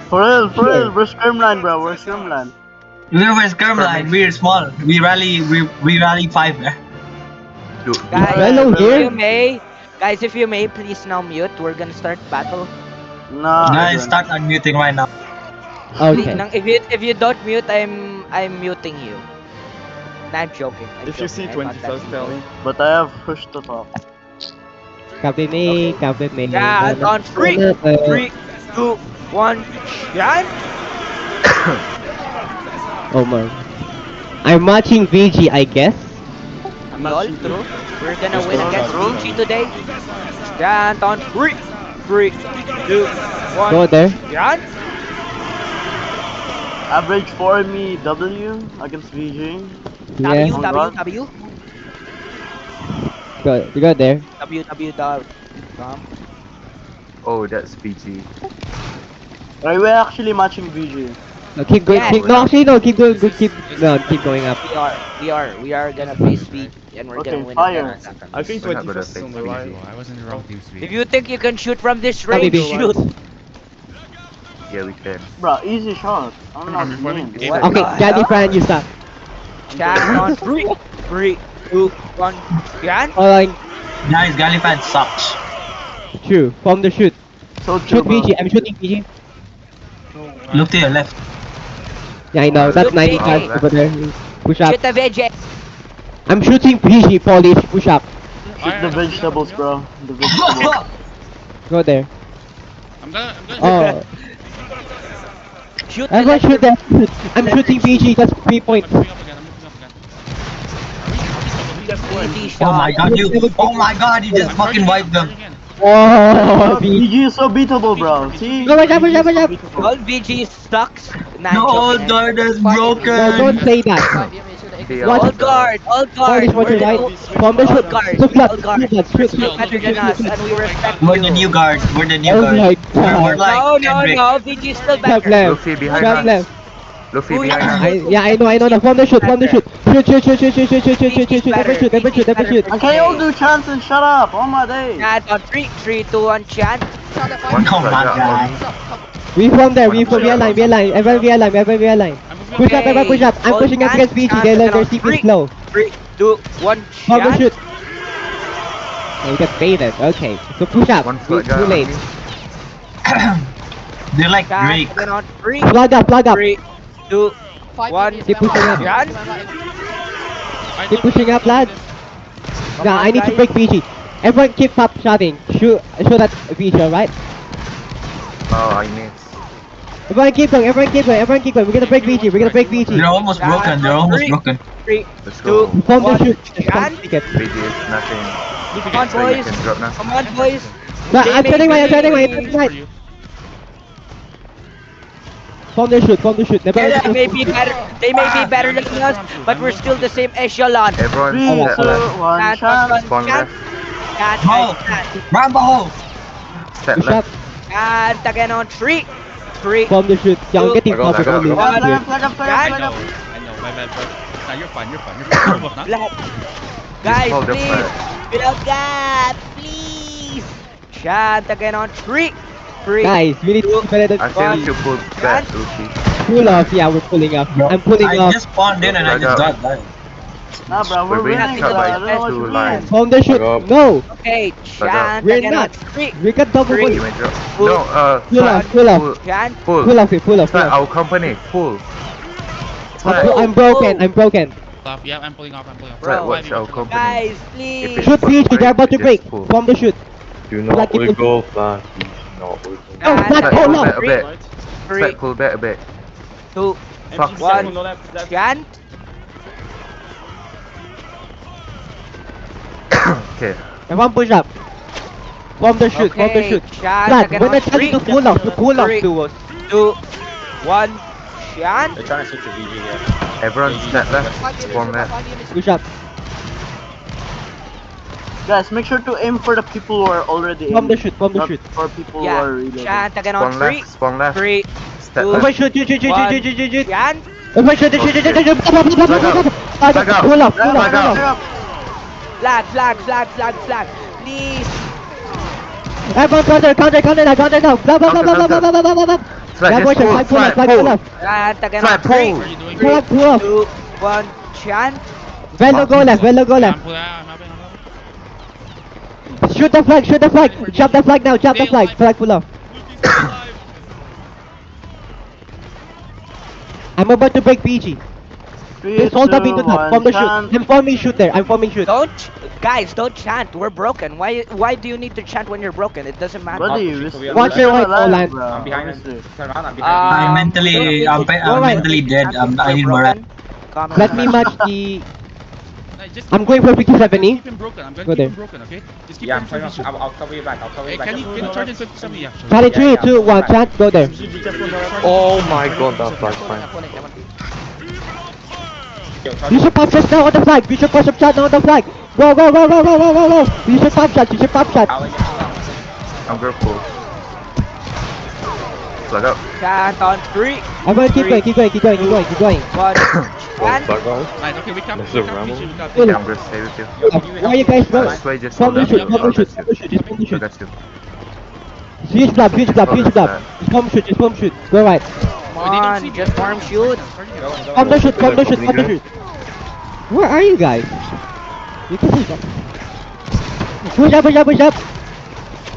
For real, Sure. we're Skirmline, bro. We're Skirmline. We're Skirmline. We're small. We rally five. Guys, Hello Alright, here. if you may, please now mute. We're gonna start battle. Nah, I Guys, don't. start unmuting right now. Please, Okay. if you don't mute, I'm muting you. Nah, I'm joking. If you see I'm not 20 that cells, tell evil. me. But I have push to top. Copy me. Copy me. Yeah, on three, 2, 1, Jan. Oh man. I'm watching VG, I guess. I'm Lol, not cheating. true. We're gonna Just win don't against trust VG them. today. Jan, on 3, 3, 2, 1, Go there. Jan. Average for me W against VG. Yeah. Oh god. Go there. www.com. Oh, that's PG. Right, we're actually matching VG. No, keep going. Yes. Keep. No, actually, no. Keep going. Keep. No, keep going up. We are gonna face VG and we're gonna Okay, win fire. against them. I think We're not 20 gonna cells is face on the line. PG. I was in the wrong team speed. If you think you can shoot from this Copy range, me. Go shoot. Yeah, we can. Bro, easy shot. I don't know I'm what you recording. mean. It's What? Okay, Johnny Fran, you suck. Jan, on 3, 3, 2, 1, Jan. Hold on. Guys, Gallifan sucks. True. From the shoot. So true, Shoot bro. VG. I'm shooting VG. Look to your left. Yeah, I know. That's Shoot 90 VG. fans over there. Push up. Shoot the VG. I'm shooting VG, Polish. Push up. Shoot the vegetables, bro. The vegetables. Go there. I'm gonna. Oh. Shoot the Everyone shoot letter. that. I'm shooting VG. That's 3 points. I'm moving up again. I'm moving up again. Easy Oh my shot. god, you. Oh my god, you just fucking wiped them. Oh, VG. VG is so beatable, bro. See? Go, push up, push VG up, is push so up. beatable. All VG sucks. Nah, No, joking. guard is No, broken. don't say that. They What? are All guard, all Polish, guard. watch We're your right. the From the all shoot. guard, Two blood, all two guard. blood. You're Shoot, still shoot, better shoot, than us, shoot. and we respect We're you. the new guard. We're the new Oh guard. my We're god. like No, Kendrick. VG is still Trap better. left. Luffy behind Trap us. left. Luffy Who behind us. I know. From the shoot, from the shoot. Shoot, shoot, shoot, shoot, shoot, shoot, shoot, shoot, shoot, shoot, shoot. Everyone shoot, everyone shoot, everyone shoot. And can you all do chance and shut up? Oh my days. Chant on 3, 3, 2, 1, chant. One Oh my shot god. We from there, One we from shot. we align. Everyone we align, everyone we align. Push up, everyone push up. I'm All pushing up chant, against VG. chant, Their and on CP 3, is low. 3, 2, 1, From the chant. shoot. Oh, we got baited. Okay, so push up. One We shot. too late. They're like Chant Drake. again on 3, Plug up, plug up. 3, 2, 1, Keep pushing up. chant. Keep pushing up, lads. Come Now on, I need to guys. break VG. Everyone keep up shouting. Shoot that VG, alright? Oh, I missed. Everyone keep going, everyone keep going, everyone keep going. We're gonna break VG, we're gonna break They're VG. almost broken. They're almost broken. 3, Let's 2, go. From the 1, shoot. chant. Ticket. BG is nothing. Come on, So you boys. can drop now. Come on, boys. No, They I'm may turning right, I'm be- turning right, I'm turning right. From the shoot, from the shoot. Never They may be better. They may be better than us, but we're still the same echelon. Everyone 3, step 2, left. 1, Chant, chance. Spawn chant, left. chant, Go. chant. Rambo. Step Push up. left. Chant again on 3, 3. From the shoot. Yeah, I'm getting Flag covered up, only. flag Flag Here. up, flag up, flag up, I flag know. up. I know. My bad, bro. Nah, you're fine. You're fine. You're fine. You're fine. Black. Guys, hold the please. flag. Without God, please. Chant again on 3, 3. Guys, we need to be better I than think we VG. should pull back, Luffy. Pull off, yeah, we're pulling off. Bro, I'm pulling I off. just spawned in and I just got died. Nah, bro, we're We're being winning, cut bro. by I don't know what two you lines. mean. From the shoot. No, Okay, chant we're again on not. 3. We got double Three. pull. You may drop. Pull. No, Pull flag. off, pull off. Pull. Chant. Pull. Pull off, pull off, pull Flag, off. our company. Pull. I'm broken, I'm broken. Yeah, I'm pulling off. I'm pulling off. Flag, Bro. watch our company. Guys, If please. it- Shoot VG, they're about to Just break. pull. From the shoot. Do Flag not it will- wiggle, flag. Do not wiggle. No, Chant flag, again pull on off. a bit. 3, Flag, pull back a bit. 2, Fuck. 1. Chant. Okay. Everyone push up. From the shoot, from the Okay, shoot. chant Lad, again when I on tell you 3, to pull off Three. to us. 2, 1. Chant. They're trying to switch to VG here. Everyone step left. Spawn left. Push up. Guys, make sure to aim for the people who are already From the in. shoot, from the Not shoot. for people who are Yeah, reloading. chant again on Spawn 3, left. Spawn left. 3, Step two, Everyone left. shoot, shoot, shoot, shoot, One. shoot, shoot, shoot, shoot. chant. Everyone shoot, shoot, shoot, shoot, shoot, shoot. Flag out. Flag out. Pull up, Flag pull up, up, Flag pull out. up. flag up. Flag. Please. Everyone counter now. Blah, blah, blah, blah, blah, blah, blah, blah, blah, blah, blah. Flag, That just motion, pull, flag pull up, flag, flag pull pull. up. Chant again Flag, on 3, pull. What are you doing? Pull up, pull up. 2, 1, chant. Velo go left, Velo go left. I'm having. Shoot the flag, shoot the flag. Jump the flag now, jump the flag. Flag pull up. I'm about to break PG. 3, Just hold up into 2, top. Form 1, the shoot. chant. I'm forming shoot there. I'm forming shoot. Guys, don't chant. We're broken. Why do you need to chant when you're broken? It doesn't matter. Buddy, Watch your right, Olan. bro. I'm behind us. Honestly. Turn around, I'm I'm behind mentally, I'm Alright. mentally dead. I need more. Comment Let on me that. match the... Just I'm going for 57E. Keep him broken. I'm going Go to keep there. him broken, okay? Just keep Yeah, him I'm turning broken. around. I'll cover you back. I'll cover you Hey, back. can you charge in 57? Yeah, sure. Charlie, 3, Yeah, 2, 1, yeah. chant, go there. Oh my god, that flag's fine. You should pop shots now on the flag. You should push up shot now on the flag. Go, go, go, go, go, go, go, go. You should pop shots. You should pop shots. I'm gonna pull. Flag up. Chant on 3, I'm going to keep going, keep going, keep going, keep going, keep going. 1, chant. Nice, okay, we can't. That's We a can't ramble. PG, we can't Pull Yeah, up. I'm gonna stay with you. Where are you guys going? This way, just Form hold the up. shoot, form the I'll shoot, get form you. the shoot, just form the I shoot. got you. Huge flap, huge flap, huge flap. Just form shoot, just form shoot. Go right. Come on, just farm shoot. Form the shoot, form the shoot, form the shoot. Where are you guys? You can push up. Push up, push up, push up.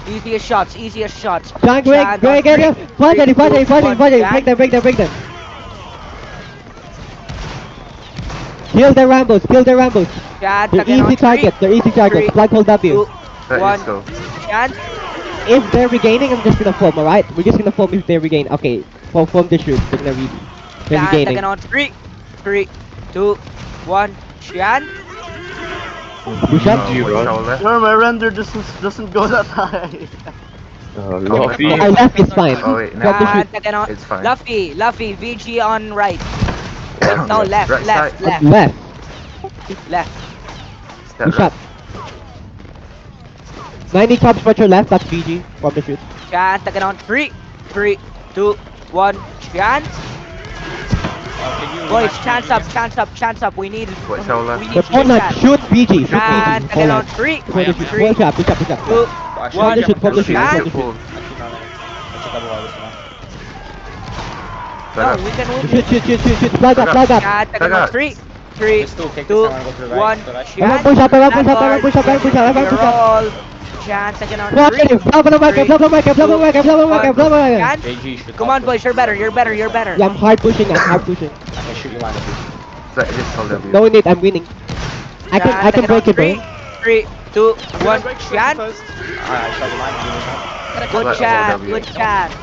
Easiest shots, easiest shots. John, Greg, Chant Greg, on Greg, three, fight three, it, fight two, it, fight it, one, fight it. chant. Break them, break them, break them. Kill the Rambos, kill the Rambos. Chant They're again on easy 3, targets, they're easy targets. three, Flag hold 2, W. Right, 1, let's go. chant. If they're regaining, I'm just gonna form, alright? We're just gonna form if they regain. Okay, form the shoot. They're gonna they're Chant regaining. again on 3, 2, 1, chant. Push up. Oh, what's all left? Yo, my render doesn't go that high. Luffy. Our left is fine. Oh wait, Form no. the shoot. Chant again on It's fine. Luffy, VG on right. No, left, Right left, side. left, Left. left. Step Push up. left. 90 cops for your left, that's BG. Form the shoot. Chant again on 3, 2, 1, chant. Boys, chance up. We need. What's all left? We need The to opponent chant. shoot BG. Shoot Chant BG. again on Form 3, the shoot. 3, Push up, push up, push up. 2, Form the shoot, form the shoot, Chant. form the shoot. Pull. No, Flag up. we can win. Shoot. Flag up, flag up. Chant again Flag on up. 3, Just two, take 2, this time and go to the right, 1, to the right. chant. Everyone push up, everyone push up, everyone push up, everyone push up, everyone push up. Roll. Chant again on Flop 3, it, flop on the mic, flop on the mic, flop on the mic, flop on the mic, flop on the mic. chant. JG should Come on, boys, you're better. Yeah, I'm hard pushing, I'm hard pushing. I can shoot you line of Flag, just hold up. No need, I'm winning. I can break it, bro. 3, 2, 1, chant. I shot the line of Good Flag, chant, W. good chant.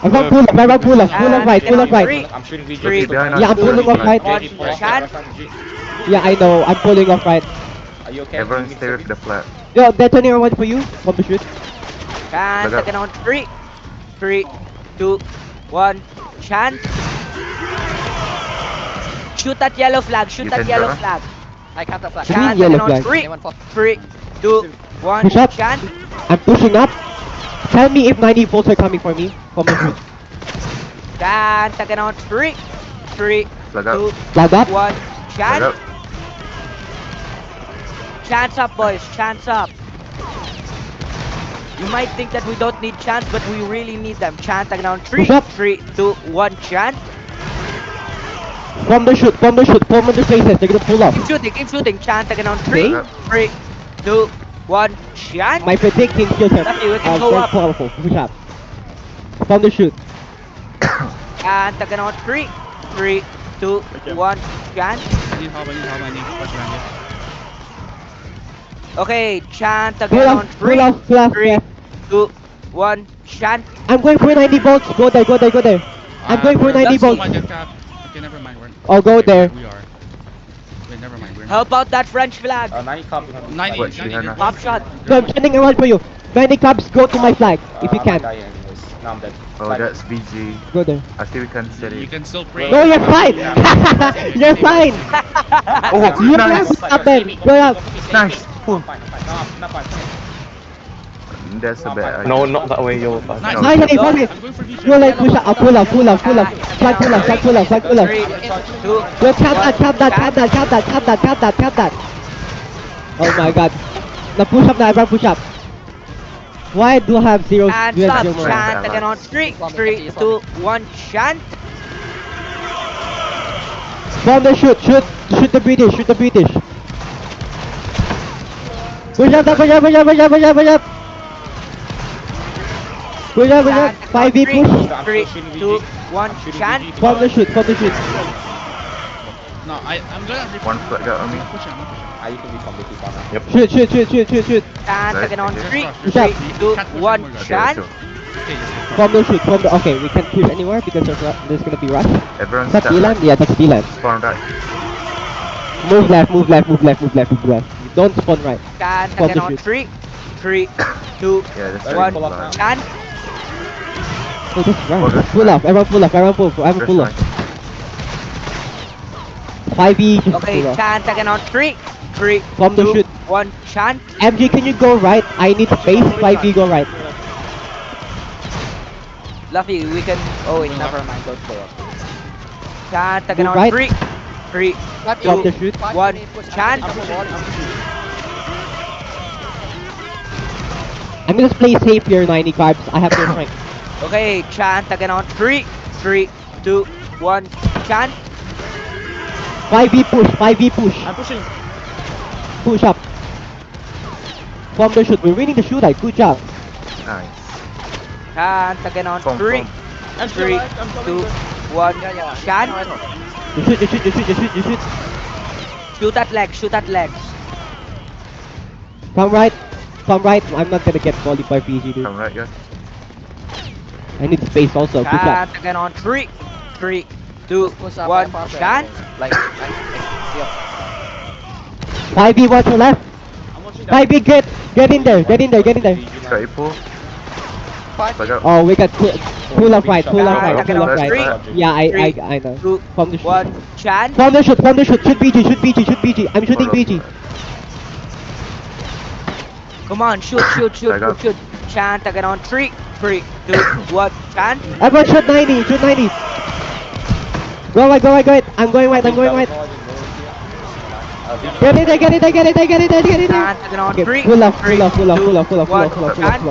Everyone pull up, everyone pull up, pull up right, pull up right. Three. I'm shooting VG. Three. Yeah, I'm pulling off right. One, chant. Yeah, I know, I'm pulling off right. Are you okay? Everyone Do you stay need with the flag. Yo, they're turning around for you. From the shoot. Chant again on 3, 2, 1, chant. Shoot that yellow flag, shoot You that can yellow draw. flag. I can't apply. Green Chant yellow again on flag. 3, 2, 1, Push up. chant. I'm pushing up. Tell me if 90 volts are coming for me. From the shoot. Chant again on 3, 2, Flag up. Flag up. 1, Flag chant. up. Chants up, boys, chants up. You might think that we don't need chants, but we really need them. Chant again on 3, Push up. 2, 1, chant. From the shoot, from the shoot. Form on the faces. They're gonna pull off. Keep shooting. Chant again on 3, Okay. 3, 2, 1, chant. My predicting skills are Okay, we can go very up. powerful. Push up. From the shoot. Chant again on 3, 2, 1, chant. I need help, I need push around Okay, chant Pull again on off, 3, pull off, pull off. 3, Yeah. 2, 1, chant. I'm going for 90 volts. Go there, go there, go there. I'm going for 90 volts. Okay, never mind. I'll go there. We are. Wait, never mind. We're not. Help out that French flag. 90 copy. 90, What, 90, behind you're us? Pop shot. So I'm sending around for you. 90 cops, go to my flag. If you I'm can. dying anyways. Now I'm dead. Oh, Flag. that's BG. Go there. I think we can set You it. can still pray. No, you're fine. You're fine. Oh, You nice. have up then. Go up. Nice. Fine, fine. No, fine. That's a bit. No, not that way. You're fine. Nice. No. Nice, nice, I'm nice. going for VG. Pull like push up. Pull up, pull up, pull up. Flag pull up, flag pull up, flag pull up. 3, 2, Yo, cap that, cap that, cap that, cap that, cap that, cap that, cap that. Oh my god. Now push up now, everyone push up. Why do I have zero? And Do I have stop. zero more? Chant again on 3, 3, 2, 1. Chant. Bomb the shoot. Shoot the British. Shoot the British. Push up. Push up. Push up. Push up. Push up. Push up. Push up. Push up. 5v push. 3, 2, 1. Chant. Bomb the shoot. Bomb the shoot. No, I'm gonna repeat. One flag out on me. I'm pushing. I used to be completely far now. Yep. Shoot. Chant Nice, again on thank 3, you. 3, 2, Can't push 1. anymore, guys. Yeah, Chant. sure. Okay, yes, Bomb the shoot. Bomb the. Okay, we can't push anywhere because there's gonna be rush. Everyone That's step D-land? right. Yeah, that's D-land. Spawn right. Move left. Don't spawn right. Chant Bomb again the on shoot. 3, 3, 2, Yeah, that's One. very 1. blind. Chant. Oh, that's Oh, right. that's Pull right. off. Everyone pull off. Everyone pull off. 5e. Just Okay, pull off. chant again on 3, 3, Bomb the 2, shoot. 1. Chant. MG, can you go right? I need space. 5e, go right. Luffy, we can. Oh wait, never mind. Don't go up. Chant again Move on right. 3, 3, Bomb the 2, shoot. 1. Chant. I'm gonna play safe here, 90 carbs. I have no strength. Okay, chant again on 3, 3, 2, 1. Chant. 5e push. I'm pushing. Push up. Bomb the shoot. We're winning the shootout. Good job. Nice. Chant again on Bomb, 3, bomb. I'm still 3, alive. I'm 2, coming. 1. Chant. You shoot. Shoot at legs. From right. I'm not gonna get volleyed by PG, dude. Come right, guys. I need space also. Good job. Chant again on 3, 3, 2, 1. Chant. 5e, watch your left. I'm watching that. 5e, get in there. Try to pull. Flag out. Oh, we got pull up right. Yeah, I know. 2, From the shoot. 1. Chant. From the shoot. Shoot BG. I'm shooting BG. Come on, shoot. Flag out. Chant again on 3, 3, 2, 1. Chant. Everyone shoot 90. Go right. I'm going right. Get in there. Chant again on Okay, 3, pull off. 3, 2, 1. Chant.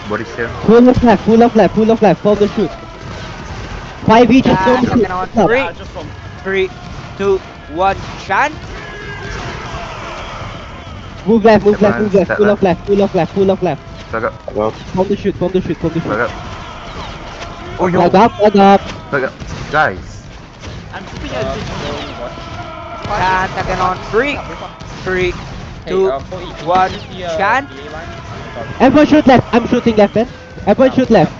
Body shield. Pull off left. From the shoot. 5e, just Chant don't shoot. again on Stop. 3, Ah, just from 3, 2, 1. Chant. Move left. Step Pull off left. Flag out. From the shoot. Flag out. Oh, yo. Hold up. Flag out. Guys. I'm shooting at this. Chant again on 3, 3, 2, 1. Chant. Everyone shoot left. I'm shooting left, man. Everyone shoot left.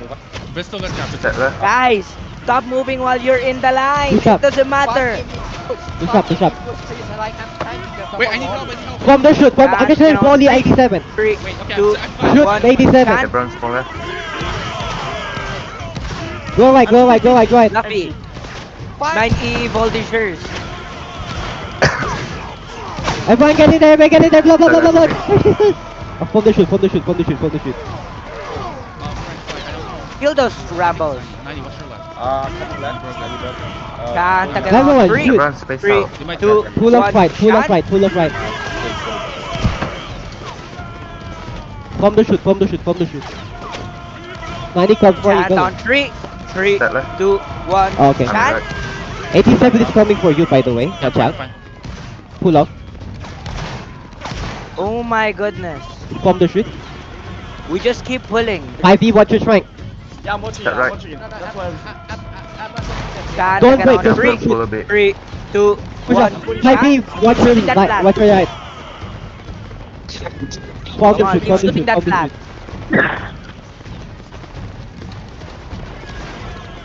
Pistol gun captain. Step left. Guys, stop moving while you're in the line. Push up. It doesn't matter. Push up. Wait, I need help. From the shoot. I'm just saying volley 87. 3, Wait, okay, 2, I'm fine. Shoot 1. 87. Chant. Everyone spawn left. Go right. Luffy. 9E voltigeurs. Everyone get in there. Blah. From the shoot. French flag, I don't know. Kill those rambles. 90, what's your left? Coming left. Chant again Everyone, on 3, shoot. Everyone space 3, out. You might 2, try. Pull off 1. right. Chant. From the shoot. 90 comes for you. Chant Go. on 3, 3, Step left. 2, 1. Okay. I'm Chant. right. 87 is coming for you, by the way. Yeah, Watch out. fine. Pull off. Oh my goodness. From the shoot. We just keep pulling. 5e, watch your strength. Yeah, I'm watching. Step right. That's why I'm. Chant Don't again break, on don't 3, break. Pull a bit. 3, 2, Push 1. up. 5e, watch your Shooting that right. flag. Watch your right. From Come the on, shoot. keep shooting that From the flag. shoot.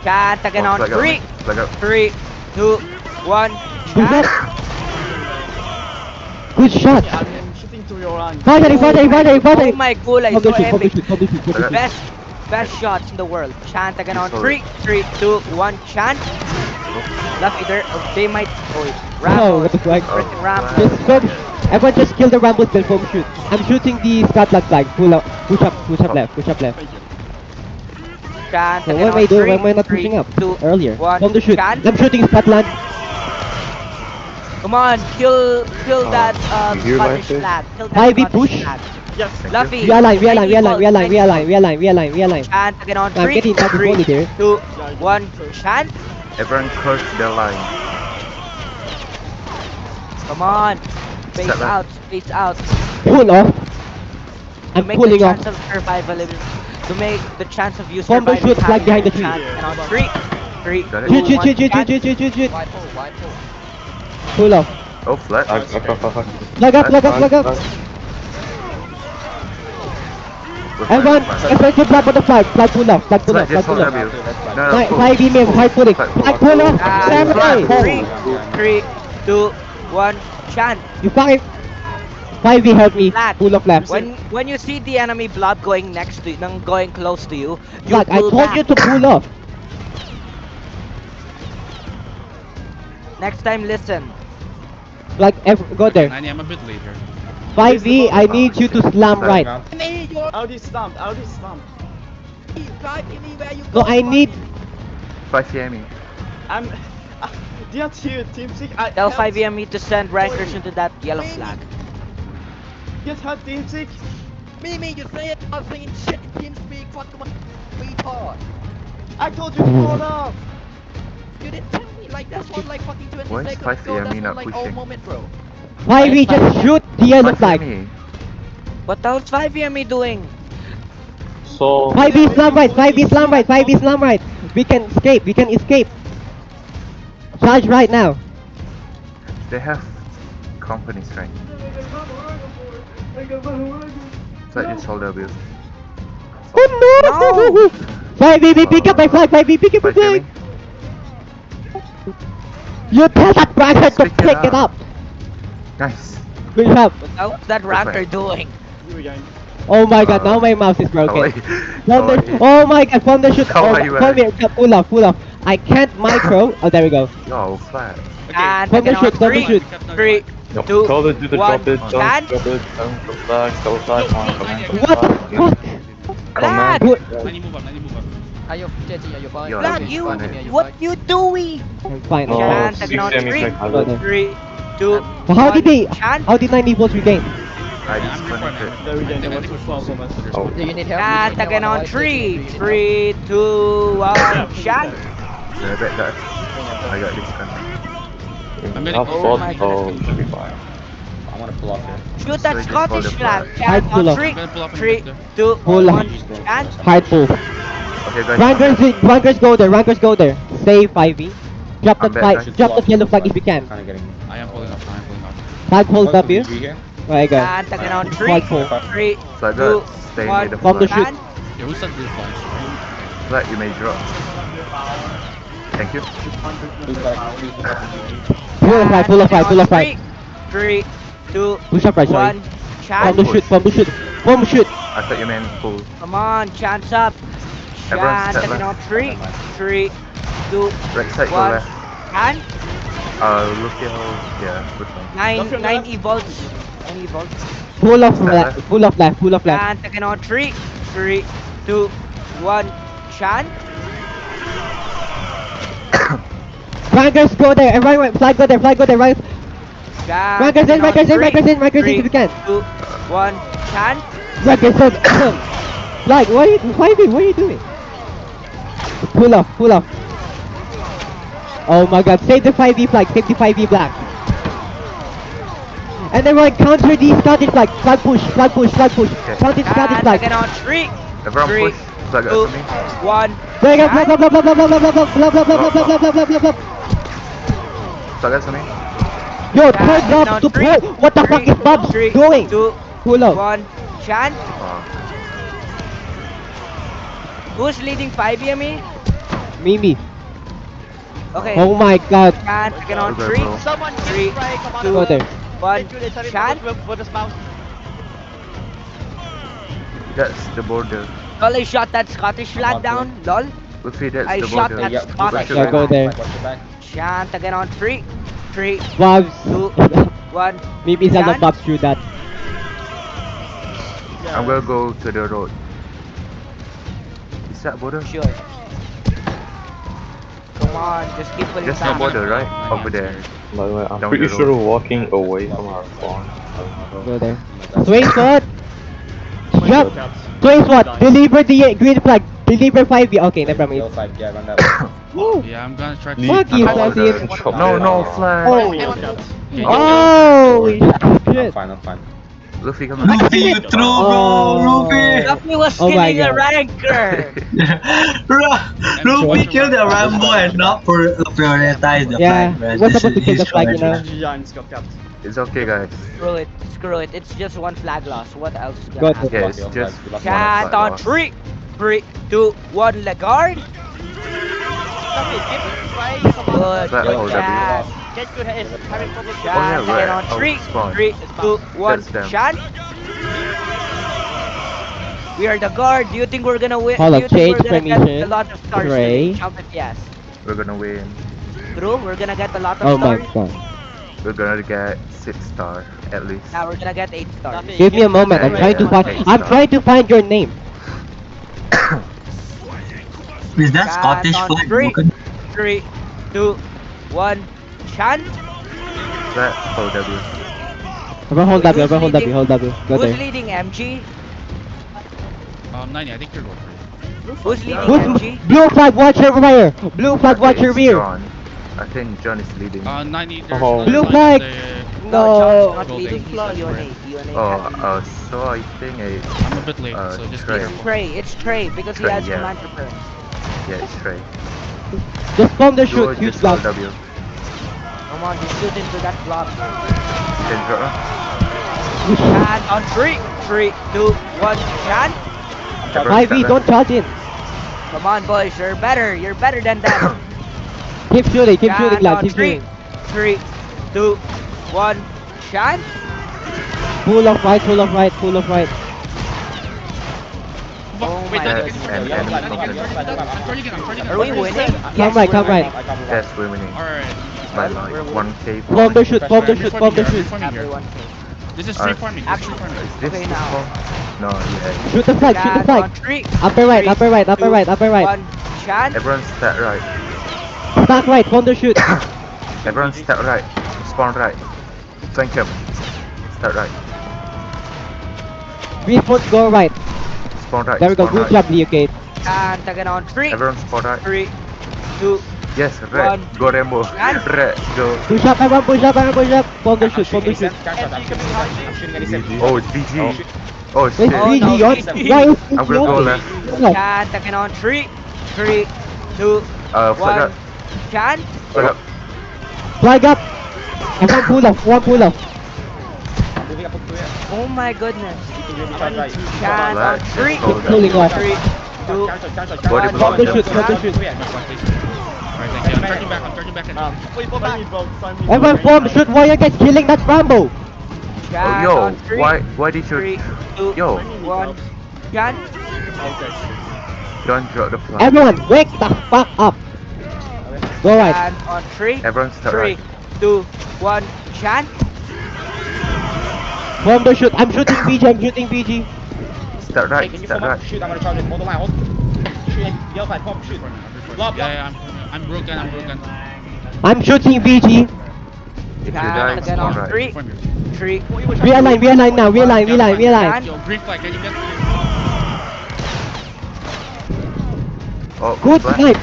Chant again on Flag out. 3, Flag out. 3, 2, 1. Who's Chant. that? Good shot. I'm shooting to your line. Battery. Oh my god, From so the shoot. epic. Best shots in the world. Chant again on 3, 3, 2, 1. Chant. Luffy, they might. Oh, wait. Oh, Rambles. what the flag? Freaking Rambles. Just go. Everyone just kill the rambles then foam shoot. I'm shooting the Scotland flag. Pull up. Push up left. Chant So again what am on I doing? 3, Why am I not 3, pushing up 2, earlier? 1. From the shoot. Chant. I'm shooting Scotland. Come on, kill that you Scottish like it? flag. Kill that 5e Scottish push. flag. Yes. Thank Luffy. you. We align, we align, we align, we align, we 90 align, we align, we align, we align. Chant again on I'm 3, getting back to 3, volley there. 2, 1. Chant. Everyone curse their line. Come on. Space Step out. back. Space out. Pull off. To I'm make the pulling off. chance of survival. To make the chance of you Bomb the surviving. shoot, flag behind the tree. Chant again on 3, 3, Got it. 2, Shoot, shoot, 1. shoot, shoot, Chant. shoot, shoot, shoot, shoot. Wide pull, wide pull. Pull off. Oh, flat. Plug up, plug up, plug up. We're fine, Everyone, we're fine. everyone should grab on the flag. Flag pull off, flag pull Flat, off, flag just hold pull off. W. No, pull. 5 email, hard pulling. Flag Flag pull off. And Samurai. 3, 2, 1. Chant. You 5 help me. Flag. Pull off left. When you see the enemy blob going next to you, going close to you, you Flag, I pull told back. you to pull off. Next time, listen. Flag, go there. 90, I'm a bit later. 5V, I need you to slam right. Audi stumped, Audi stumped. No, I need. 5 CME. I'm... Didn't hear Team Sick. I Tell helped- 5EME to send rankers into that yellow flag. Get her Team Sick. Mimi, you say it, I'm saying shit, team speak, fuck my retard. I told you to pull off. You didn't tell me, like, that's one, like, fucking 20 Why is seconds 5 ago, that's CME one, not like, old pushing? moment, bro. 5V, just shoot the yellow 5 flag. CME. What else 5EME doing? 5V slam right, 5V slam right, 5V slam right. We can escape, we can escape. Charge right now. They have company strength. So just hold W. Oh no! 5V, pick up my flag, 5V, pick up my 5 flag. CME. You tell that bracket to Pick it pick it up. up. Nice. Good job. What's that raptor right. doing? You again. Oh my god, now my mouse is How are broken. you? From How are the, you? oh my god, from the shoot. How Oh, are you, from Alex? here, pull off, pull off. I can't micro. Oh, there we go. Yo, flat. Okay. And From the again on shoot, from the 3, shoot. 3, 2, Tell them to do the 1. drop it, Stand. drop it, go flag, go flag, on command. What? What? Flag! What? 90 move up, 90 move up. Are you, JG, are you fine? Yo, Flag, he's you! funny. What you doing? I'm fine. No, I'm Chant six again on semis 3, like hazard. 3, 2, But how did they? Chant. How did 90 volts regain? I Yeah, I'm disconnected. recording. There we go, I there think was we're a fall close. from us. Oh. Do you need help? Chant Do you need again help? on JG, 3, do you need help? 3, 2, 1. Chant. I bet that. I got disconnected. I'm gonna Have go. fought, my so should be fine. I want to pull off here. Shoot So that just Scottish hold the flag. flag. Chant Pull on up. 3, I'm gonna pull up and 3, get there. 2, Pull up. 1. Chant. Hard pull. Okay, guys. Rankers go there. Rankers go there. Save 5V. Drop I'm that back, flag. guys. Drop that yellow flag if you can. I am pulling up, I am pulling up. Flag hold W. There you go. Chant again on 3, Flag pull. 3, So I 2, got stay near 1. the From the flag. shoot. Yeah, who's that blue flash? Flat, you may drop. Thank you. Pull a flag. Pull a flag. Pull a 3, flag. 3, 2, Push up right, sorry. 1. From Chant. the shoot. From the shoot. From the shoot. I thought you meant pull. Come on, chance up. Everyone Chant step again on left. 3, 3, 2, Right side, go 1. left. And Look at yeah, good one. 9 evolts. 9 evolts. Pull off Step left. left. Pull off left. Pull off left. Chant again on 3, 3, 2, 1. Chant. Rankers go there. And right. Flag go there. Flag go there. Right. Chant Rankers in. again on Rankers in. 3, Rankers in. Rankers in 3, if you can. 2, 1. Chant. Rankers in. Flag. What are you? 5V. What are you doing? Pull off. Pull off. Oh my god. Save the 5V flag. Save the 5V black. And then right, counter the Scottish flag. Flag push. Flag push. Flag push. Okay. Counter Scottish Chant flag. again on 3, Everyone 3, push. Flag 2, out to me. 1. Break up. Blah blah blah blah blah blah blah blah blah blah blah blah blah blah blah blah blah. Flag out to me. Yo, Chant third again Bob on to 3, pull. What the fuck is Bob 3, doing? 2, Pull up. 1. Chant. Oh, Who's leading 5EME? Mimi. Okay. Oh my god. Chant again on Okay, 3, bro. Someone 3, get spray, come on. 2, Go there. 1. Chant. For the spouse. that's the border. Lol, I shot that Scottish flag down. Lol. Luffy, that's I the shot border. that Scottish Yeah, go flag. there. Chant again on 3, 3, Bob's. 2, 1. Mimi said Chant. Bob's through that. I'm gonna go to the road. Is that border? Sure. Come on, just keep pulling Just back. no border, right? Over there. By the way, I'm Down pretty the sure road. walking away from our spawn. Go there. Swing foot. Drop. Place what? Deliver the green flag. Deliver 5V. Okay, never mind. Woo. Yeah, I'm gonna try to. Fuck you, I'm all Fuzzy. the- No, no, flag. Oh, shit. Luffy, come on. Luffy, you threw, bro. Luffy. Luffy was Oh my killing a God. ranker. Luffy killed the Rambo and not prioritize the Yeah, flag, man. what's This supposed to is kill the his flag, you choice, know? man. It's okay, guys. Screw it. Screw it. It's just one flag loss. What else is Go gonna to- happen? Yeah, it's just one Chant flag on loss. 3, 2, 1, let guard. Luffy, give me try some Good, Flag good hold, chant. Get good head. Having problems with Chant yeah, again right. on Oh, 3, spawn. 2, 1, That's them. chant. We are the guard. Do you think we're gonna win? Hold Do up, you think we're change gonna get a permission. lot of stars Tray. today? Jump it, yes. We're gonna win. True, we're gonna get a lot of Oh my stars. god. We're gonna get 6 stars at least. Now we're gonna get 8 stars. Luffy, Give me a moment. I'm Yeah, trying to yeah, find. yeah. I'm trying to find your name. Is that Chant Scottish on flag? 3, Broken? 3, 2, 1, chant. Flag, hold W. Everyone hold W. Who's Everyone hold W. leading? Hold W. Go Who's there. leading MG? 90, I think you're going for Who's leading Who's MG? blue flag? Watch your rear. Blue flag. Watch your It's rear. John. I think John is leading. it. 90, there's Oh. another Blue line flag. there. No, John's not Gold leading. egg. He's UNA. Oh, so I think it's I'm a bit late, so just be Trey. careful. It's Trey because he Trey, has yeah. command preference. Yeah, it's Trey. Just bomb the You shoot. Huge just hold block. W. Come on, just shoot into that block. Then drop. Chant on 3, 3, 2, 1, chant. 5V. Don't charge in. Come on, boys, you're better. You're better than them. Keep shooting. Keep shooting, Chant lad. on Keep 3, shooting. 3, 2, 1, chant. Full of right. Full of right. Full of right. Oh Wait, my Danny, goodness. can you And- charge and- again? I'm charging again. I'm charging again. Are we winning? Come right. Come right. Yes, we're winning. Alright. By We're like winning. 1k. Bomb the shoot. Bomb the I'm shoot. just Bomb the farming shoot. here. I'm just farming here. Everyone. This is Alright. free farming. This is free farming. Is this Okay, the now. spawn? No, yeah. Shoot the flag. Shoot the Chant flag. on 3, Upper right. Upper right. Upper right. Upper right. 1, chant. Everyone step right. Stack right. Bomb the shoot. Everyone step right. Spawn right. Flank him. Step right. Respawn. Go right. Spawn right. There we go. Spawn Good right. job, Leo Kate. Chant again on 3, Everyone spawn right. 3, 2, Yes, red. One. Go Rambo. And- Red. Go. Push up. Everyone push up. Everyone push up. Bomb the shoot. Bomb the shoot. Oh, it's BG. Oh It's shit. Oh, BG no, on. BG. Why is I'm BG gonna go on? left. No. Chant again on 3, 3, 2, Flag 1, up. chant. Flag up. Flag up. Everyone pull off. One pull off. Oh my goodness. Chant on Flag. 3, Just hold Pulling up. off. 3, 2, Body 1, block. Bomb the shoot. Bomb the shoot. Alright, thank you. I'm charging back. I'm charging back in. Wait, go back. Everyone bomb shoot. Why you guys killing that Rambo? Oh, chant yo, on 3, why did 3, you 2, Yo. 1, chant. don't drop the flag? Everyone wake the fuck up. Go right. Chant on 3, Everyone step 3, right. 2, 1, chant. Bomb the shoot. I'm shooting BG. I'm shooting BG. Step right. Step right. Yeah, I'm broken. I'm broken. I'm shooting BG. If you Chant die, again spawn on right. 3, Farm here. 3, Realign now. Realign. Yo, green flag. Can you get? Oh, Good flag. snipe.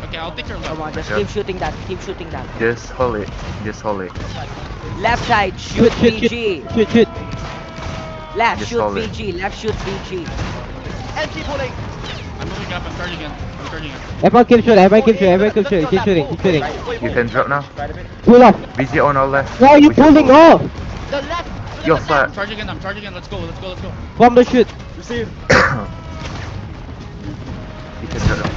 Okay, I'll take your Come on, left. just Yeah. keep shooting that. Keep shooting that. Just hold it. Just hold it. Left side, shoot Shoot. BG. Shoot. Left, Just shoot hold it. BG. Left, shoot BG. MG pulling. I'm moving up. I'm charging again. I'm charging again. Everyone keep shooting. Keep shooting. Keep shooting. You can drop now. Pull off. BG on our left. Why are you We should pulling hold it. off? The left. Yo, I'm flag. charging again. I'm charging again. Let's go. Let's go. Let's go. Bomb the shoot. Receive. You can drop now.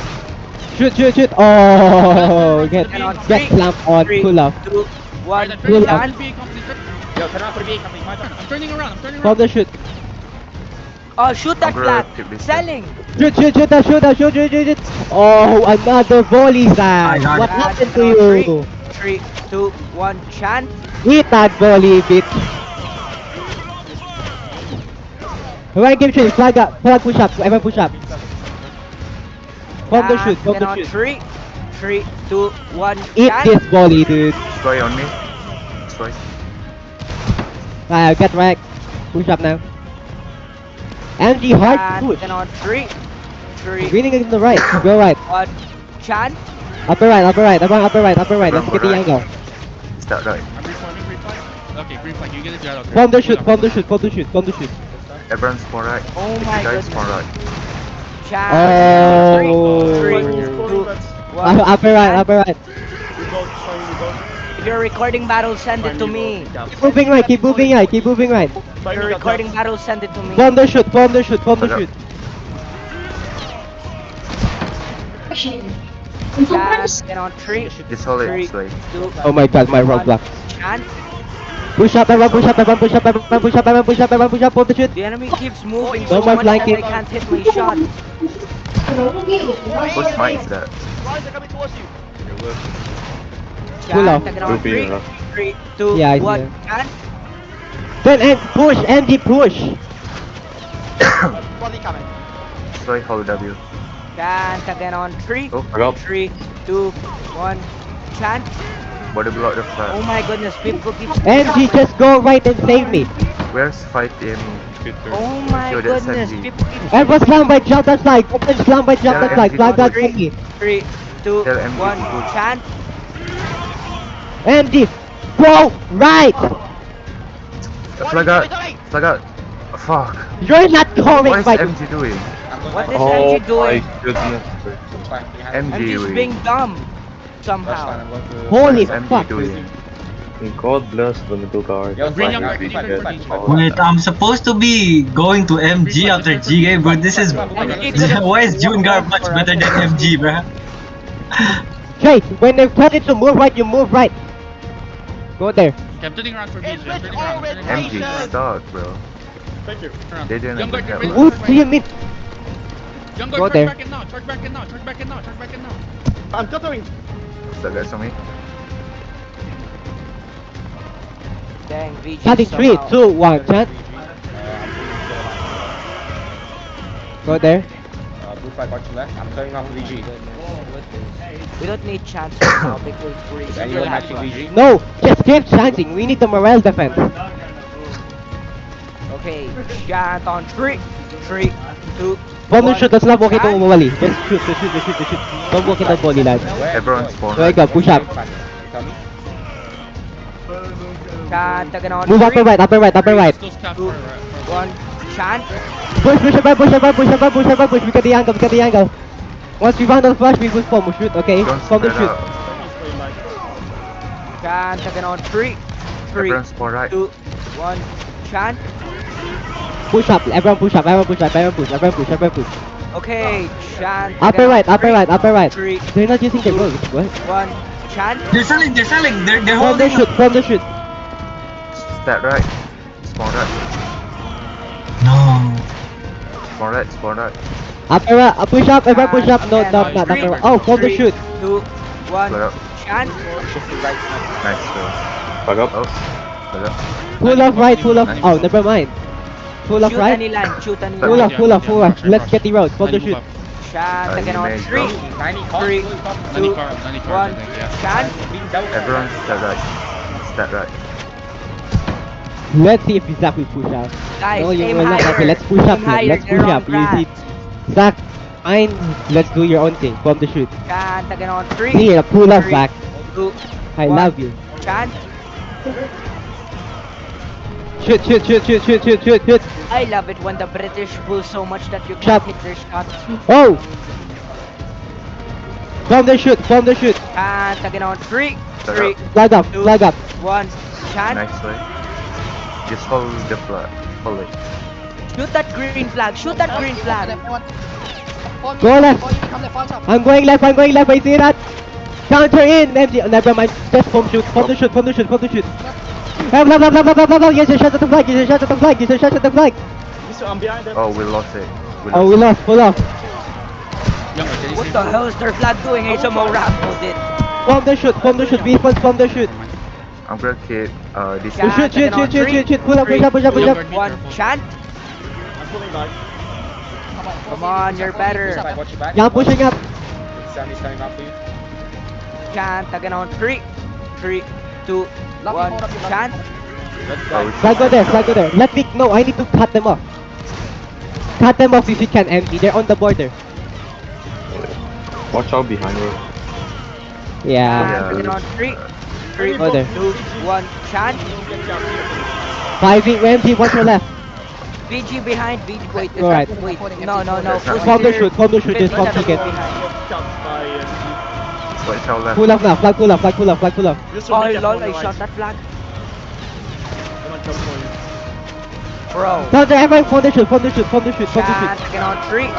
Shoot. Oh, get And on slammed on. three, Pull off. 2, 1, I'm Pull turning off. around. I'm turning around. I'm turning Bomb around. the shoot. Oh, shoot that I'm gonna flag. keep this Selling. Shoot. Oh, another volley, I Zach. got What it. happened to And on you? 3, 2, 1, chant. Eat that volley, bitch. Everyone keep shooting. Flag up. Flag push up. Everyone push up. Bomb the shoot. Bomb And the on shoot. 3, 3, 2, 1, Eat chant. this volley, dude. Destroy on me. Destroy. Get wrecked. Push up now. MG hard Chant push. again on 3, 3, Greening in the right. Go right. 1. Chant. Upper right, upper right, upper right, upper right. Let's get the angle. Is that right? I'm reforming green flag. Okay, green flag. You get a jet out there. Form the shoot, Pull form the up. shoot, form the shoot, form the shoot. Everyone's spawn right. Oh If my you guys goodness. spawn right. Chant. Oh. 3, 2, 1. Upper right, upper right. Revolt, showing revolt. If you're recording battle, send it to me. Keep moving right, keep moving right, keep moving right. If you're recording battle, send it to me. Form the shoot, form the shoot, form the shoot. Chant again on 3, Just hold it 3, this way. 2, Oh my god, my roadblock. Chant. Push up, everyone push up, everyone push up, everyone push up, everyone push up, everyone push up, form the shoot. The enemy keeps moving No so more much that flanking. I can't hit my shot. What's smite is that? Guys are coming towards you. Pull off. Chant again on Ruby, 3, rough. 3, 2, Yeah, I see 1. it. Chant. Then and push, MG push. Body coming. Sorry, hold W. Chant again on 3, Oh, I got 3, 2, 1. Chant. body block the Oh flag. my goodness, people keep. MG, just go right and save me. Where's fight in? Oh my Yo, that's goodness, MG. people keep. Everyone slam by jump that flag. Open slam by jump that flag. Flag that MG. MG. 3, 2, Tell MG 1. to push. Chant. MG, go right. Flag out! Flag out! Fuck! You're not going What is by. MG doing? What is Oh MG my doing? goodness. MG MG's doing? being dumb. Somehow. Holy What is MG fuck. doing? God bless the middle guard. Green young guard, green young guard, green young guard. Wait, I'm supposed to be going to MG after GA, but this is why is June Guard much better than MG, bruh? Jay, when they tell you to move right, you move right. Go there. Okay, I'm turning around for me. I'm It's turning around. I'm already turning around. MG stuck, bro. Thank you. Turn around. They didn't Young guard, even get ready. help. What Turn do you right. mean? Young Go guard, there. charge back in now. Charge back in now. Charge back in now. Charge back in now. I'm cuttering. Stuck guys on me. Dang, VG. Starting 3, somehow. 2, 1, chat. Go there. Blue flag got you left. I'm turning off VG. We don't need chance right now because we're Anyone still matching have VG? No, just keep chanting. We need the morale defense. Okay, chant on 3, 3, 2. Bomb the 1. shoot, let's not walk into Chant. umawali. Just shoot, just shoot, just shoot, just shoot. Don't walk into the body line. Everyone spawn There you right. go, push up. Tell me. Chant again on Move 3, upper right, upper right, upper right. Still scaff 2, for 1. Chant. Push, push, up, push, up, push, up, push, up, push. We get the angle, we get the angle. Once we round the flash, we will form, we shoot, okay? Don't Form the spread shoot. out. Chant again on 3, 3, Everyone spawn right. 2, 1. Chant. Push up, everyone push up, everyone push up, everyone push, everyone push, everyone push. Okay, chant. Upper again right, on upper 3, right, upper right. 3, They're not using the road. What? 1. Chant. They're selling, they're Form the holding. shoot, form the shoot. Stat right. Spawn right. No. Spawn right, spawn right. Upper right, push up, everyone push up. No, not upper right. Oh, form the 3, shoot. 2, 1. Split up. Chant. Nice throw. Back up. Oh. Split up. Pull off right, pull off. Oh, never mind. Pull off Shoot right. any line, shoot any Pull line. off, pull off, pull off. Let's get the road. Form the Nani, move shoot. up. Chant again on you may 3, go. 3, Nani 2, car, Nani car, I 1. think, yeah. Chant. Everyone stat right. Stat right. Let's see if Zach will push out. Guys, No, you aim will not. higher. Okay, let's push up Aim then. higher, Let's they're push on up. You track. see, Zach, fine. Let's do your own thing. Form the shoot. Chant again on 3, Here, pull off 3, back. 2, I 1. love you. Chant. Shoot, shoot, shoot, shoot, shoot, shoot, shoot, shoot. I love it when the British pull so much that you Shot. can't hit their shots. Oh! Form the shoot, form the shoot. Chant again on 3, 3, Flag up, 2, flag up. 1. Chant. Nice way. Just hold the flag. Hold it. Shoot that green flag. Shoot that green flag. Go left. Come left, fast up. I'm going left, I see that. Counter in, MG. Oh, never mind. Just form shoot, form the shoot, form the shoot, form the shoot. Blah, blah, blah, blah, blah, blah, blah. Yes, a shot at the flag, yes, a shot at the flag, yes, a shot at the flag. Mister, I'm behind them. Oh, we lost it. Oh, we lost, pull off. Young guard, can you What save the me? hell is their flag doing? Hey, some more rambled it. Form the shoot, be first, form the shoot. I'm gonna keep this. Yeah. Shoot, shoot, shoot, shoot, shoot, shoot. Pull up, push up, push up, push Young up. guard, be 1. careful. Chant. I'm pulling back. Come on, you're better. Watch your back. Yeah, I'm pushing up. Sammy's coming up for you. Chant again on 3, 3, 2, 1. Chant. Oh, Flag go there, flag go there. Let me, no, I need to cut them off. Cut them off if you can, MG. They're on the border. Watch out behind you. Yeah. Chant again on 3, 3, Border. 2, 1, chant. 5v, MG, watch your left. VG behind, VG, wait, Alright. wait, no, Form the shoot, just form to get. Watch out left. Pull up now, flag pull up, flag pull up, flag pull up. Oh lol, I shot that flag. Come on, jump for you. Bro. Thunder, everyone form the shoot, form the shoot, form the shoot, form the shoot. Chant again on 3,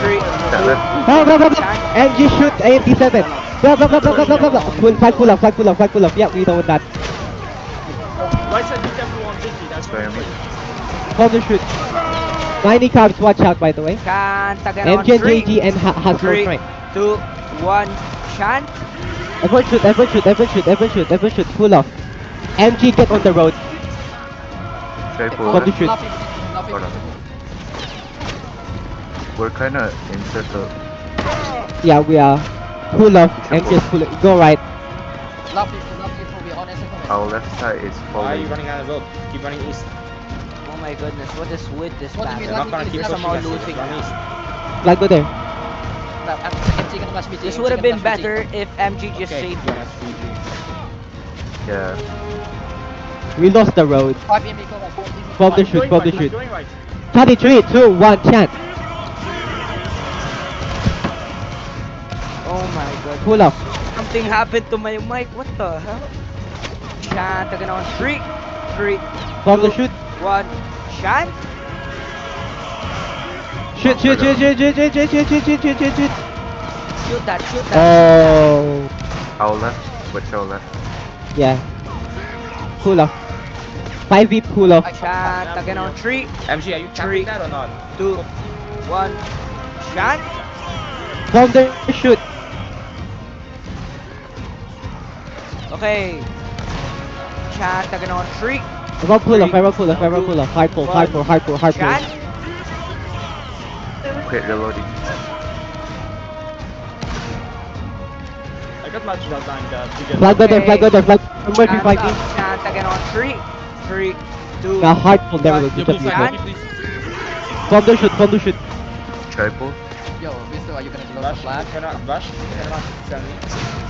3, That left. Blah, blah, blah, blah. MG shoot, AMP7. Blah, blah, blah, blah, blah, blah, blah, blah. Flag pull up, flag pull up, flag pull up. Yeah, we know that. Right side, be careful on Vicky. That's Very much. Form the shoot. 90 carbs, watch out by the way. chant again on MG and 3, JG and Hasbro 3, strike. 2, 1, chant. Everyone shoot, everyone shoot, everyone shoot, everyone shoot, everyone shoot. Pull off. MG get on the road. Try pull Form the left. shoot. Hold on. We're kinda in circle. Yeah, we are. Pull off and just pull it. Go right. Our left side is Why are you falling. running out of the road? Keep running east. Oh my goodness, what is with this What do you battle? mean, They're not gonna keep pushing Somehow us. losing. Run east. Flag go there. This would have been better if MG just Okay, saved yeah, us. that's GG. Yeah. We lost the road. Form the shoot, form the shoot. Going right. 33, 2, 1, chant. Oh my god. Pull off. Something happened to my mic, what the hell? Chant again on 3, 3, Form the 2, shoot. 1, chant. Shoot, shoot, shoot, shoot, shoot, shoot, shoot, shoot, shoot, shoot, shoot, shoot, shoot. Shoot that, shoot that. Oh. Our left. Watch our left. Yeah. Pull off. 5v pull off. Chant again on 3, MG, are you carrying that or not? 2, 1, chant. Form the shoot. Okay. Chant again on 3, Everyone pull off, everyone pull off, everyone pull off. Hard pull, hard pull, hard pull, hard pull. chant. Okay, reloading. I got much that time, guys. Flag go there, flag go there, flag. Murphy Chant fighting. up, chant again on 3, 3, 2, Now hard pull, there we go. Yeah, Good blue job, flag, good copy, job. please. Form the shoot, form the shoot. Try pull. Rush, turn around, rush, turn around 70.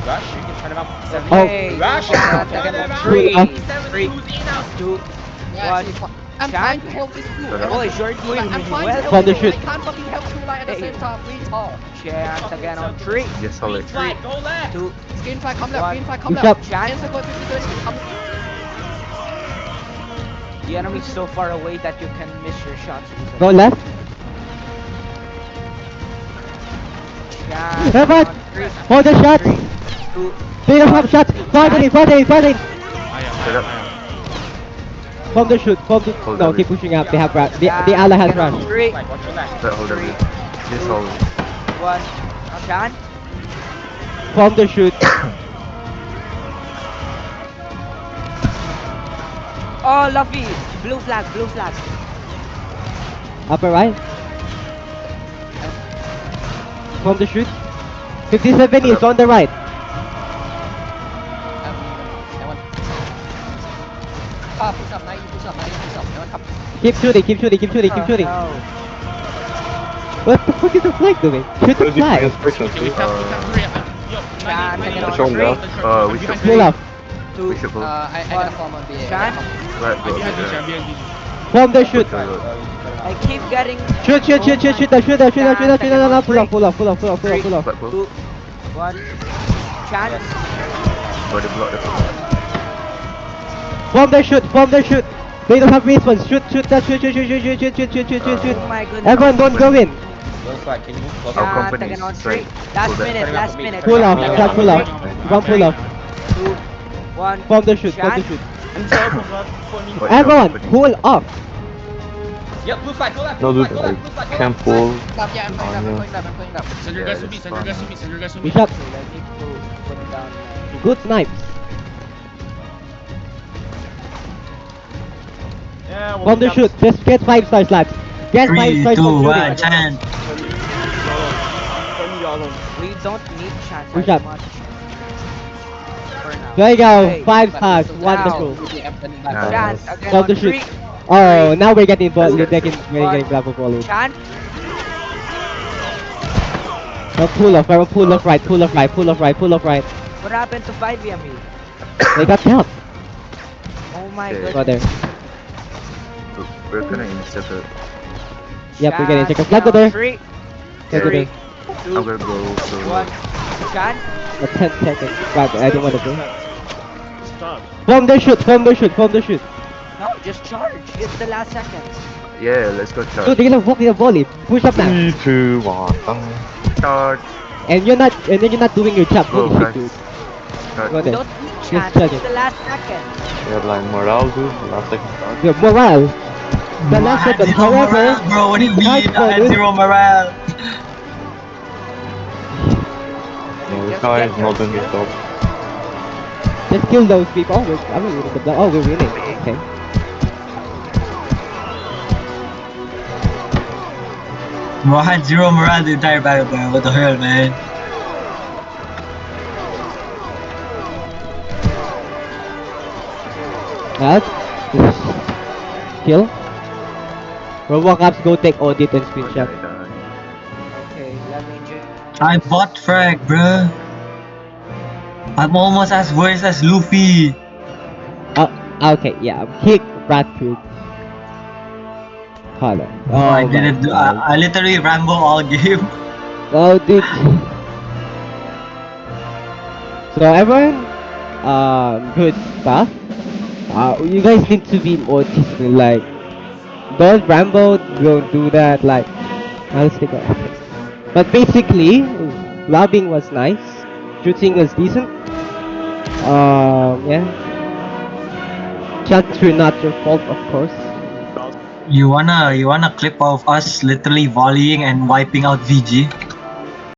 Rush, you can turn around 70. Oh. Okay. Rush, Chant turn again on around 3, Pull up. 3, 2, 1. I'm trying to help this dude. Boys, you're doing I'm really trying to well. help For the you. shoot. I can't fucking help two light at the Hey. same time. Retard. Chant again on 3, Yes, solid. 2, Green flag, come left. One. Green flag, come Push left. up. chant. Answer code 50-30. Come. The enemy is so far away that you can miss your shots. easily. Go left. Chant Everyone, on 3, hold the shots. 3, 2, They don't have shots. Fighting, fighting, fighting. I am. Form the shoot, form the. Hold No, on. keep pushing up. They have rush. The ally has rush. 3, Like, watch your left. But hold on. This hold. 1. Chant. Form the shoot. Oh, Luffy. Blue flag, blue flag. Upper right. Form the shoot. 57 is on the right. Push up, 90, push up, 90, push up. Everyone come. Keep shooting, keep shooting, keep shooting, keep shooting. Oh, What the fuck is the flag doing? Shoot the Where's the flag. inspection? Okay, we have three. Yo, Chant again Watch on out 3, left. We should Pull up. 2, We should pull. I got a form on BA. Chant. Right, go. behind this, Yeah. I'm behind this. Form the shoot. Go, go. I keep getting. Shoot, shoot, shoot, shoot, shoot, shoot, shoot, shoot, shoot, shoot, pull off, pull off, pull off, pull off, pull off, pull off. But pull. 2, 1. Chant. Body block the pull. Form the shoot, form the shoot. They don't have response. Shoot, shoot, that, shoot, shoot, shoot, shoot, shoot, shoot, shoot, shoot, shoot, shoot, shoot. Oh my goodness. Everyone don't go in. Blue flag, can you move closer? Our Chant company again on is 3. right. Last Pull that. minute, last minute. Pull off, flag pull off. One pull off. 2, 1. Form the shoot, form the Chant. shoot. And so, for me. Watch our Everyone, company. pull off. Yep, blue flag, go left. No, blue dude, flag, go left, blue flag, I go can't left. pull. Yeah, I'm going left, I'm going left, I'm going left. Send your Yeah, guys to me, it's send your fine. guys to me, send your guys to me. Push up. Okay, let me put it down. Good snipes. Yeah, well, Form the shoot. Just get 5 stars, lads. Get 5 3, stars 2, from 1, shooting. chant. We don't need chance Push as up. much. For now. There you go. Okay, 5 but stars. still Wonderful. now, BA, I'm turning back. Nice. Chant again Form on the 3, shoot. Oh, now we're getting ball. Let's We're get getting Bravo ball. Chan. No, pull off. Pull off right. Pull off right. Pull off right. Pull off right. What happened to 5 Emil? They got help. Oh my Okay. goodness. Go there. We're gonna intercept it. Yep, we're getting Chan check. Flag go there. 3, Flag go 3, there. 2, I'm gonna go solo. 1. Chan. 10 seconds. Right, I don't want to go. Stop. Form the shoot. Form the shoot. Form the shoot. No, just charge. It's the last seconds. Yeah, let's go Dude, charge. they're gonna walk in a volley. Push up now. 3, 2, 1. Charge. And you're not doing your job. Go, Holy shit, guys. dude. Charge. Go there. Don't need Chan. charge It's it. the last second. We have like morale, dude. Last second charge. Your morale. The last I had second, zero however, morale, bro. What do you we tried mean? for I had this. 0 morale. No, this guy is not doing his job. Just kill those people. I'm winning the block. Oh, we're winning. Okay. Bro, I had 0 morale the entire battle, bro. What the hell, man? That's kill. Robocops go take audit and screenshot. Okay, let me just. I bought frag, bro. I'm almost as worse as Luffy. Okay, yeah. Kick Bradford. Hold on. Bro, I my didn't do. God. I literally Rambo all game. Oh, dude. So everyone, good stuff. You guys need to be more disciplined. Like, don't Rambo, don't do that. Like, I'll stick on. But basically, lobbying was nice. Shooting was decent. Yeah. Shots were not your fault, of course. You wanna clip of us literally volleying and wiping out VG?